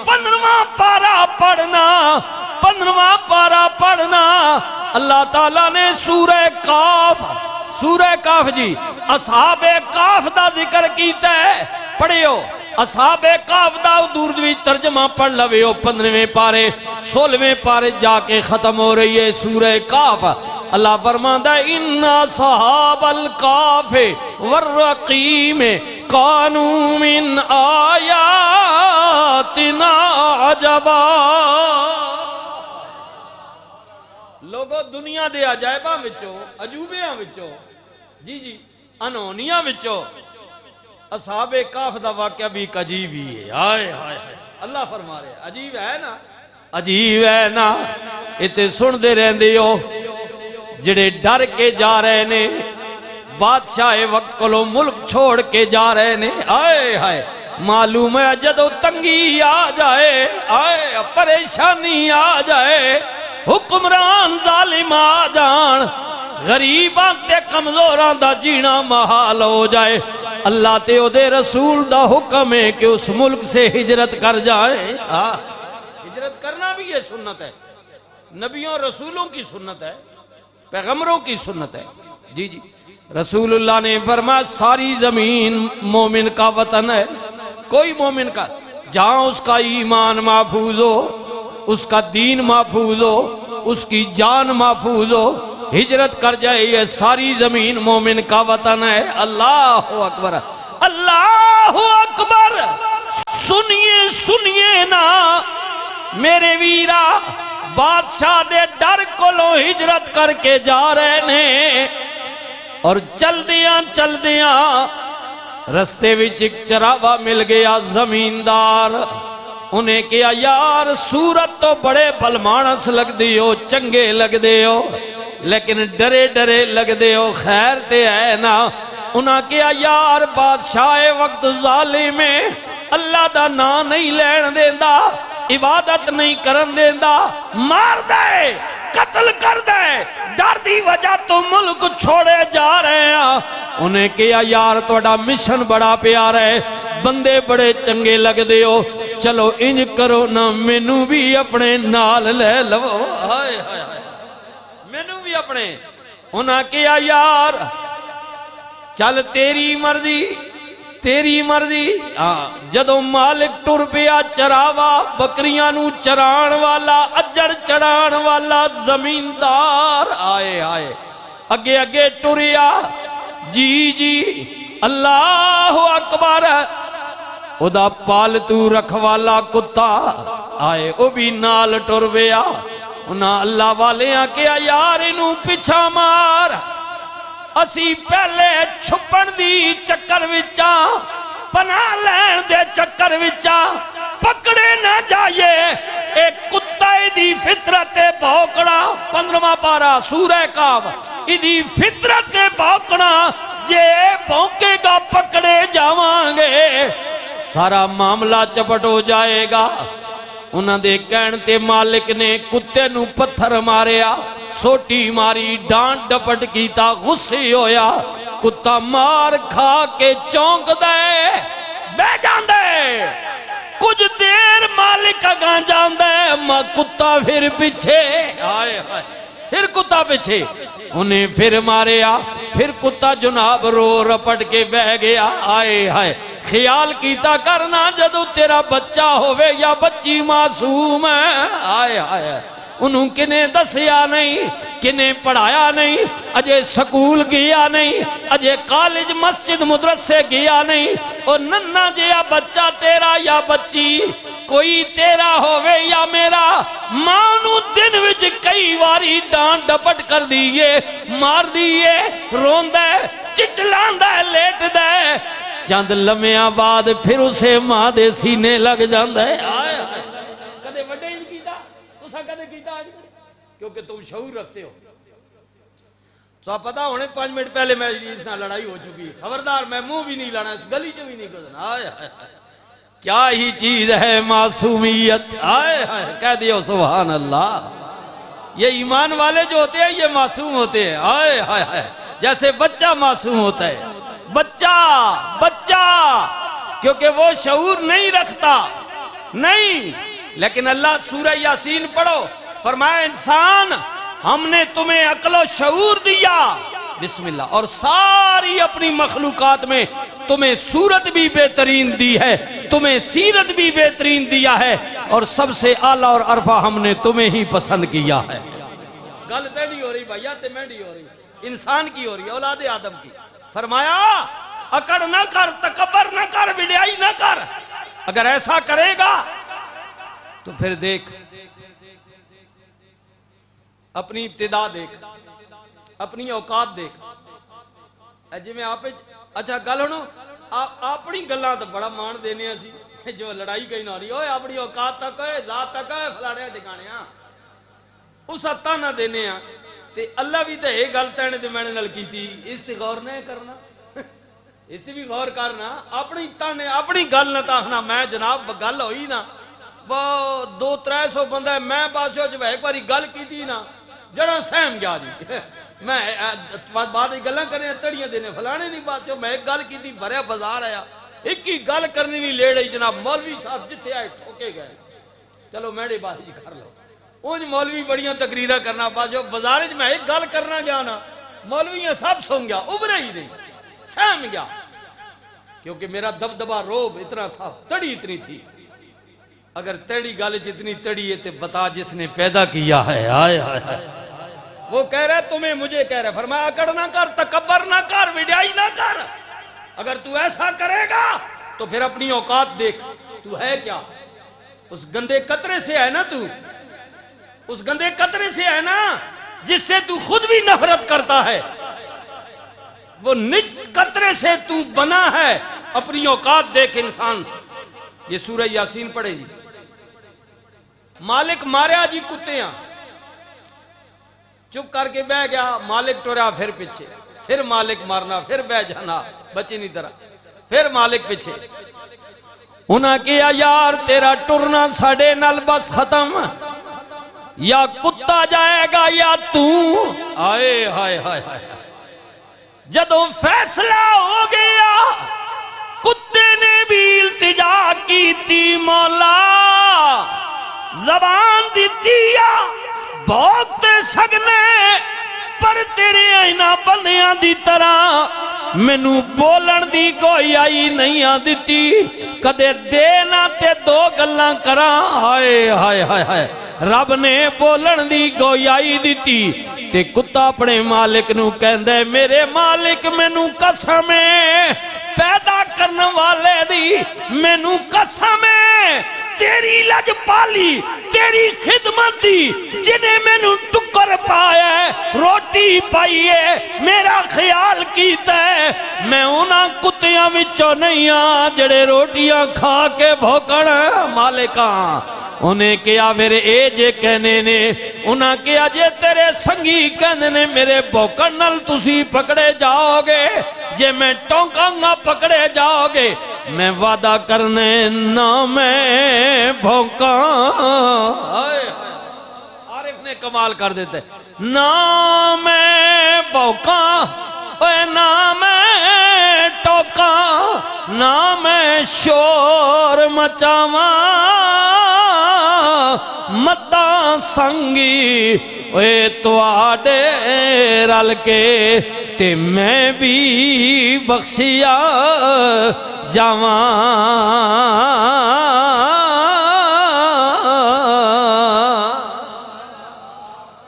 15वां पारा पढ़ना, 15वां पारा पढ़ना। अल्लाह ताला ने सूरह काफ जी असहाबे काफ दा जिक्र कीता है, पढ़ियो असहाबे काफ दा दूरदवी तर्जमा पढ़ लवियो। 15वें पारे 16वें पारे जाके खत्म हो रही है सूरह काफ। अल्लाह फरमांदा इन्ना सहाबल काफे वर्रकीम कानू मिन आयातिना अजबा। लोगो दुनिया दे अजायबां विचों अजूबियां विचों जी जी अनहोनियां विचों असहाबे काफ दा वाक़या भी एक अजीब ही है। हाय हाय हाय अल्लाह फरमा रहे अजीब है ना, अजीब है ना। इते सुनते रहंदे हो जिहड़े डर के जा रहे ने बादशाह वक्त कोलों मुल्क छोड़ के जा रहे ने। हाय हाय मालूम है जदों तंगी आ जाए, आए परेशानी आ जाए, हुक्मरान जालिम आ जान, गरीबां ते कमजोरां दा जीना महाल हो जाए, अल्लाह ते ओदे रसूल दा हुक्म है कि उस मुल्क से हिजरत कर जाए। हिजरत करना भी ये सुन्नत है, नबियों रसूलों की सुन्नत है, पैगंबरों की सुन्नत है। जी जी रसूलुल्लाह ने फरमाया सारी जमीन मोमिन का वतन है। कोई मोमिन का जहां उसका ईमान महफूज हो, उसका दीन महफूज हो, उसकी जान महफूज हो, हिजरत कर जाए, ये सारी जमीन मोमिन का वतन है। अल्लाह अकबर, अल्लाह अकबर। सुनिए सुनिए ना मेरे वीरा, बादशाह दे डर कोलों हिजरत करके जा रहे ने और चलदियां चलदियां रस्ते विच एक चरावा मिल गया जमींदार। उन्हें कहा यार सूरत तो बड़े भलमानस लगदी हो, चंगे लगदे हो, लेकिन डरे डरे लगदे हो, खैर ते है ना। उन्हें कहा यार बादशाह वक्त जालिम है, अल्लाह दा नाम नहीं लैन देंदा, इबादत नहीं करन देंदा, मार दे, कत्ल कर दे, डर दी वजह तो मुल्क छोड़े जा रहे हैं। उन्हें कहा यार तुहाडा मिशन बड़ा प्यारा है, बंदे बड़े चंगे लगदे हो, चलो इंज करो ना मैनू भी अपने नाल ले लवो। हाय हाय हाय मैनू भी अपने। उन्हें कहा यार चल तेरी मर्जी, तेरी मर्जी। जदों मालिक टुर पिया चरावा, बकरियां नू चराण वाला, अजड़ चढ़ाण वाला जमींदार आए आए अगे अगे टुरिया। जी जी अल्लाह अकबर। ओदा पालतू रखवाला कुत्ता आए, वह भी नाल टुर पिया। उन्हें अल्लाह वाले कहा यार इनू पिछा मार, असी पहले छुपन दी चक्कर विचा, पनाह लैन दे चक्कर विचा पकड़े ना जाइए। एक कुत्ता दी फितरत भौंकना, 15वां पारा सूरह काफ, इदी फितरत भौंकना, जे भौंकेगा पकड़े जावांगे, सारा मामला चपट हो जाएगा। उन्होंने कहण ते मालिक ने कुत्ते नू पत्थर मारिया, सोटी मारी, डांट डपट कीता, गुस्से होया। कुत्ता मार खा के चौंक दे बह जांदे, कुछ देर मालिक अगा जांदे, कुत्ता फिर पीछे। हाय हाय फिर कुत्ता पीछे, उन्हें फिर मारिया, फिर कुत्ता जनाब रो रपट के बह गया। आए हाय ख्याल कीता करना जदों तेरा बच्चा होवे या बच्ची मासूम है। आए हाय उन्होंने किने दसिया नहीं, किने पढ़ाया नहीं, अजे स्कूल गया नहीं, अजे कॉलेज मस्जिद मदरसे गया नहीं। और नन्ना जिहा बच्चा तेरा या बच्ची कोई तेरा होवे या मेरा, मां नू दिन विच कई वारी डांट डपट कर दीए, मार दीए, रोंदा चिचलांदा लेटदा, चंद लम्या बाद फिर उसे मां दे सीने लग जांदा है। कदे वड्डे ही कीता तुसा, कदे कीता आज, क्योंकि तुम शऊर रखते हो। तो पता होने 5 मिनट पहले मेरी इस लड़ाई हो चुकी है, खबरदार मैं मुंह भी नहीं लाना, इस गली च भी नहीं गुजरना। क्या ही चीज है मासूमियत। आए हाय कह दियो सुभान अल्लाह। ये ईमान वाले जो होते हैं ये मासूम होते हैं। आए हाय हाय जैसे बच्चा मासूम होता है, बच्चा बच्चा, क्योंकि वो शऊर नहीं रखता, नहीं, लेकिन अल्लाह सूरह यासीन पढ़ो, फरमाया इंसान हमने तुम्हें अक्ल शऊर दिया, बिस्मिल्लाह, और सारी अपनी मखलूकात में तुम्हें सूरत भी बेहतरीन दी है, तुम्हें सीरत भी बेहतरीन दिया है, और सबसे आला और अरफा हमने तुम्हें ही पसंद किया है। गल तेरी हो रही भैया, ते मेरी हो रही, इंसान की हो रही, औलादे आदम की। फरमाया अकड़ न कर, तकबर न कर, विड़ाई न कर। अगर ऐसा करेगा तो फिर देख, अपनी इब्तिदा देख, अपनी औकात देख। जिमें आप अच्छा गल हूँ अपनी गल्लां तो बड़ा मान देने असी, जो लड़ाई कहीं ना रही हो अपनी औकात तक है, जात तक है, फलाने ठिकाने उस हत्ता ना देने ते अल्लाह भी तो यह गल तैने ते मैंने नाल कीती, इस ते गौर नहीं करना, इस ते भी गौर करना। अपनी ताने अपनी गल न ताखना मैं जनाब गल होई ना वो 200-300 बंदा मैं बादशाह जब एक बारी गल की ना जड़ा सहम गया जी। मैं बाद गल्लां करने तड़ियां देने फलाने नहीं बादशाह, मैं एक गल की भरया बाजार आया, एक ही गल करनी नहीं लेड़ आई जनाब, मौलवी साहब जिथे आए ठोके गए। चलो मैडे बारी कर लो, उंज मौलवी बड़ियां तकरीरा करना, बादशाह बाजार मैं एक गल करना गया ना, मौलवियां सब सुन गया, उभरे ही नहीं, सहम गया, क्योंकि मेरा दबदबा रोब इतना था, तड़ी इतनी थी। अगर तेरी गल जितनी तड़ी है तो बता जिसने पैदा किया है। आए हाय हाय, वो कह रहा है तुम्हें मुझे कह रहा है, फरमाया अकड़ ना कर, तकब्बर ना कर, विड़ाई ना कर। अगर तू ऐसा करेगा तो फिर अपनी औकात देख, तू है क्या? उस गंदे कतरे से है ना, तू उस गंदे कतरे से है ना जिससे तू खुद भी नफरत करता है, वो निज कतरे से तू बना है। अपनी औकात देख इंसान। ये सूरह यासीन पढ़े जी। मालिक मारिया जी कुत्तियां, चुप करके बह गया, मालिक टुरा फिर पीछे, फिर मालिक मारना, फिर बह जाना, बची नहीं तरह, फिर मालिक पीछे। उन्हें कहा यार तेरा टुरना साडे नाल बस खत्म, या कुत्ता जाएगा या तू। आए हाय हाय हाय, जदों फैसला हो गया कुत्ते ने भी इल्तिजा की थी, मौला जबान दी भोगते सकने, पर तेरे इन्हां बंदियां दी तरह मैनू बोलन दी कोई आई नहीं आ दिती, कदे देना ते दो गल्लां करा। हाय हाय हाय हाय, रब ने बोलन दी कोई आई दिती ते कुत्ता अपने मालिक नू कहंदा मेरे मालिक मैनू कसम है पैदा करने वाले दी, मैनू कसम है तेरी लजपाली तेरी खिदमत दी, जिन्हें मैनू टुकर पाया रोटी पाई है, मेरा ख्याल कीता है, मैं उन्हां कुत्तियां विचों नहीं आ जेड़े रोटियां खा के भौंकण। मालिका उन्हें कहा मेरे ए जे कहने ने, उन्हें कहा जे तेरे संगी कहने ने मेरे भौंकण नाल तुसी पकड़े जाओगे, जे मैं टोकांगा पकड़े जाओगे, मैं वादा करने ना मैं भौंका। आरिफ ने कमाल कर देते, ना मैं भौंका, ना मैं टोका, ना मैं शोर मचावा, मता संगी ओए तुआडे रल के ते मैं भी बख्शिया जावा।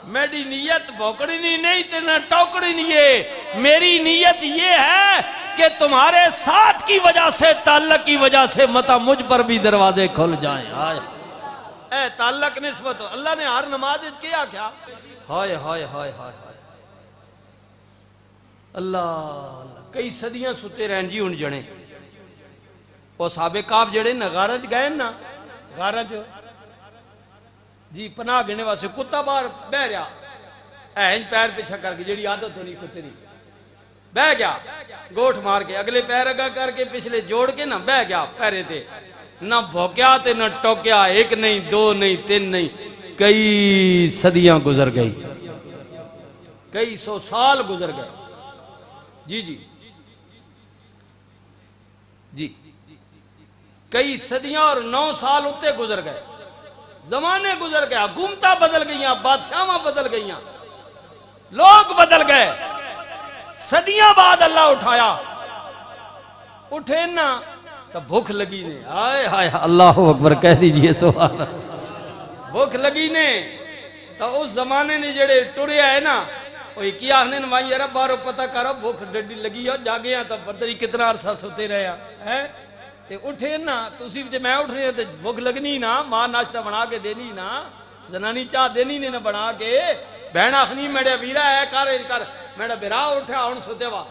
मेरी नीयत भौंकड़ी नहीं ते न टोकड़ी नहीं है, मेरी नीयत ये है कि तुम्हारे साथ की वजह से, ताल्लुक की वजह से मता मुझ पर भी दरवाजे खुल जाएं। हाय ए ताल्लुक निस्बत अल्लाह ने हर नमाज किया क्या? हाय हाय हाय हाय अल्लाह, कई सदियां सुते रहन जी हुण जने वो साबे काफ जड़े न गारा च गए ना, गारा च जी पनाह गिने वास्ते कुत्ता बाहर बह रहा है, पैर पिछा करके जी आदत होनी कुत्ते की, बह गया गोठ मार के, अगले पैर अगा करके पिछले जोड़ के ना बह गया पैरे ते, ना भौंक्या ते ना टोक्या, एक नहीं दो नहीं तीन नहीं, कई सदियां गुजर गई, कई 100 साल गुजर गए। जी जी जी कई सदियां और 9 साल उत्ते गुजर गए, जमाने गुजर गए, हुकूमत बदल गई, बादशाह बदल गई, लोग बदल गए। सदियां बाद अल्लाह उठाया, उठे ना तो भूख लगी ने, हाय हाय अल्लाह अकबर कह दीजिए सुभान अल्लाह। भूख लगी ने तो उस जमाने ने जेड़े टुरे आए ना, वो की आखने भाई यार बाहरों पता करो भूख डडी लगी है, जागे हैं तो पता नहीं कितना अरसा सोते रहे हैं, ते उठे ना तुसी जे मैं उठ रहे तो भूख लगनी ना, मां नाश्ता बना के देनी ना, जनानी चाह देनी ने ना बना के, बहन आखनी मेरे वीरा है कर मेरा बिरा उठा हूं सुते वा।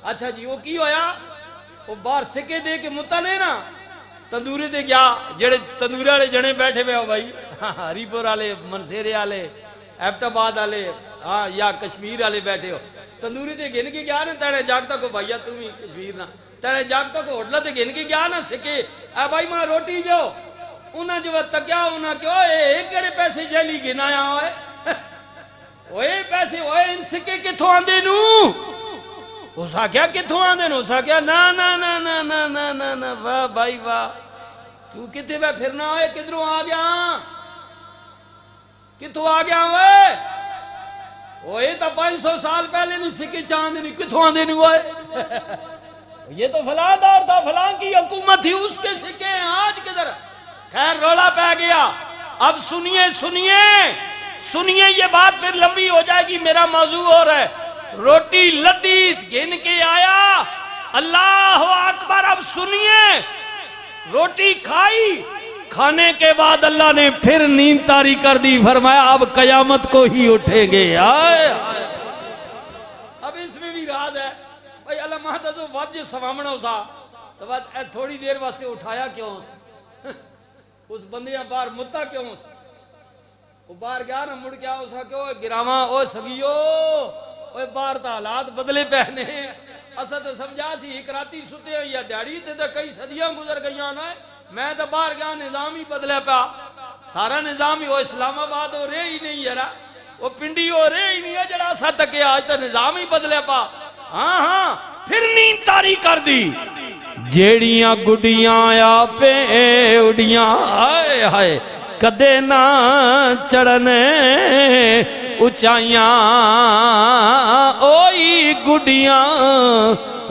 अच्छा जी वो की होया, वो बाहर सिक्के दे के मुता ने ना तंदूरी ते गया, जेड़े तंदूरी वाले जने बैठे हुए हो भाई, हरीपुर वाले, मनसेरे वाले, एबटाबाद वाले, हाँ या कश्मीर वाले बैठे हो, तंदूरी ते गिन के गया ना तेने जागता को भैया तुम ही कश्मीर ना, तेने जागता को होटल ते गिन के गया ना सिक्के, आ भाई मैं रोटी दो, उन्हें जब तक्या उन्हें क्यों केड़े पैसे जैली गिनाया होए, ओए पैसे ओए इन सिक्के किथों आंदे नू, उस आख्या किथों आंदे नू, उस आख्या ना ना ना ना ना ना ना ना वाह भाई वाह, तू किथे वे फिरना होए, किधरों आ गया, किथों आ गया वे, ओए तो 500 साल पहले नहीं सिक्के चांदे नहीं, किथों आंदे नू ओए ये तो फलां दौर था, फलां की हुकूमत थी, उसके सिक्के हैं, आज किधर। खैर रोला पै गया। अब सुनिए सुनिए सुनिए, ये बात फिर लंबी हो जाएगी, मेरा मौजू और है। रोटी लदी गिन के आया, अल्लाह अकबर। अब सुनिए, रोटी खाई, खाने के बाद अल्लाह ने फिर नींद तारी कर दी, फरमाया अब कयामत को ही उठेंगे। आए अब इसमें भी राज है भाई, अल्लाह महदो वज सवामणो सा तो बात थोड़ी देर वास्ते उठाया क्यों उस बंदे बाहर मुद्दा क्यों, वो बाहर गया ना, मुड़ गया, उसका क्यों गिरावा ओ सगियो, ओए बाहर तो हालात बदले पहने, असा तो समझा सी एक राती सुते हो या दिहाड़ी ते तो कई सदियां गुजर गई ना, मैं तो बाहर गया निजाम ही बदला पा, सारा निजाम ही, वो इस्लामाबाद हो रहे ही नहीं यारा, वो पिंडी हो रहे ही नहीं है जरा असा तके, आज तो निजाम ही बदला पा। हाँ हाँ फिर नींद तारी कर दी, जेड़ियां गुडियां आपे उड़ियां, हाय हाय कदे ना चढ़ने ऊंचाइयां, ओई गुडियां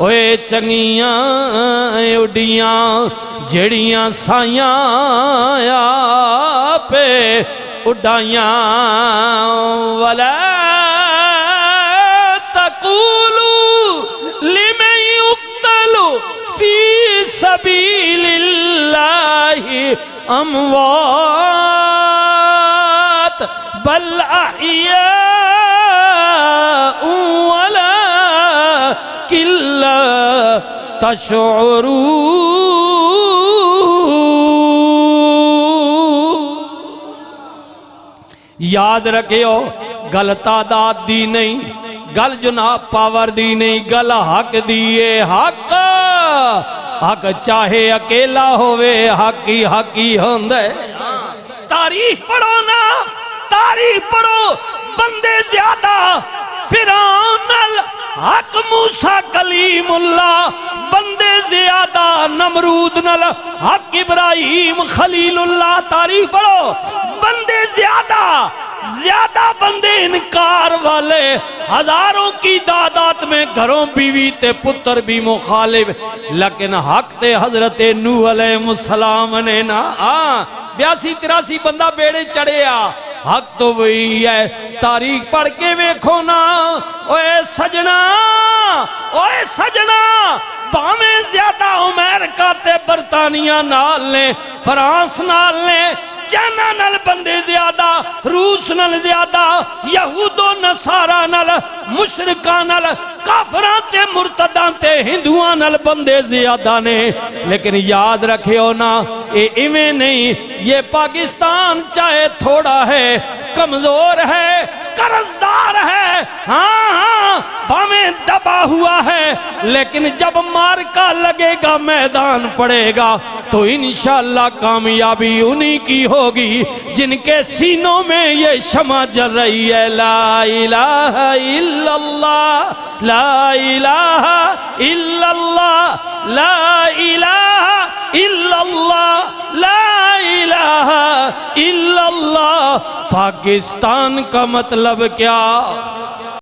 ओए चंगियां उड़ियां, जेड़ियां साइयां आपे उड़ाइयां, वला तकूलू लिमन युक्तलु फी सबीलिल्लाहि अमवात बल अहियाउ वलाकिन ला तशऊरून। याद रखियो, गल तादाद दी नहीं, गल जनाब पावर दी नहीं, गल हक दी है। हक हक चाहे अकेला होवे, हक ही होंदा है। तारीख पढ़ो ना, तारीख पढ़ो, बंदे ज्यादा फिरौन नल हक मूसा कलीमुल्लाह, बंदे ज्यादा नमरूद नल हक इब्राहिम खलीलुल्लाह। तारीख पढ़ो, बंदे ज्यादा बंदे इनकार वाले, हजारों की तादाद में घरों बीवी ते पुत्र भी मुखालिफ, लेकिन हक ते हजरत नूह अलैहिस्सलाम ने ना 82-83 बंदा बेड़े चढ़े आ। हक तो वही है, तारीख पढ़ के वेखो ना। ओए सजना, ओए सजना, भावें ज्यादा अमेरिका ते बरतानिया नाल ने, फ्रांस नाल ने, चाइना नल बंदे ज्यादा, रूस नल ज्यादा, यहूदो नसारा नल, मुशरिकां नल, काफरां ते मुर्तदां ते हिंदुआं नल बंदे ज्यादा ने। लेकिन याद रखियो ना, ये इवें नहीं, ये पाकिस्तान चाहे थोड़ा है, कमजोर है, कर्जदार है, हाँ हाँ भावें दबा हुआ है, लेकिन जब मार्का लगेगा, मैदान पड़ेगा, तो इंशाअल्लाह कामयाबी उन्हीं की होगी जिनके सीनों में ये शमा जल रही है। ला इलाहा इल्लल्लाह, ला इलाहा इल्लल्लाह, ला इलाहा इल्लल्लाह, ला इलाहा इल्लल्लाह। पाकिस्तान का मतलब क्या?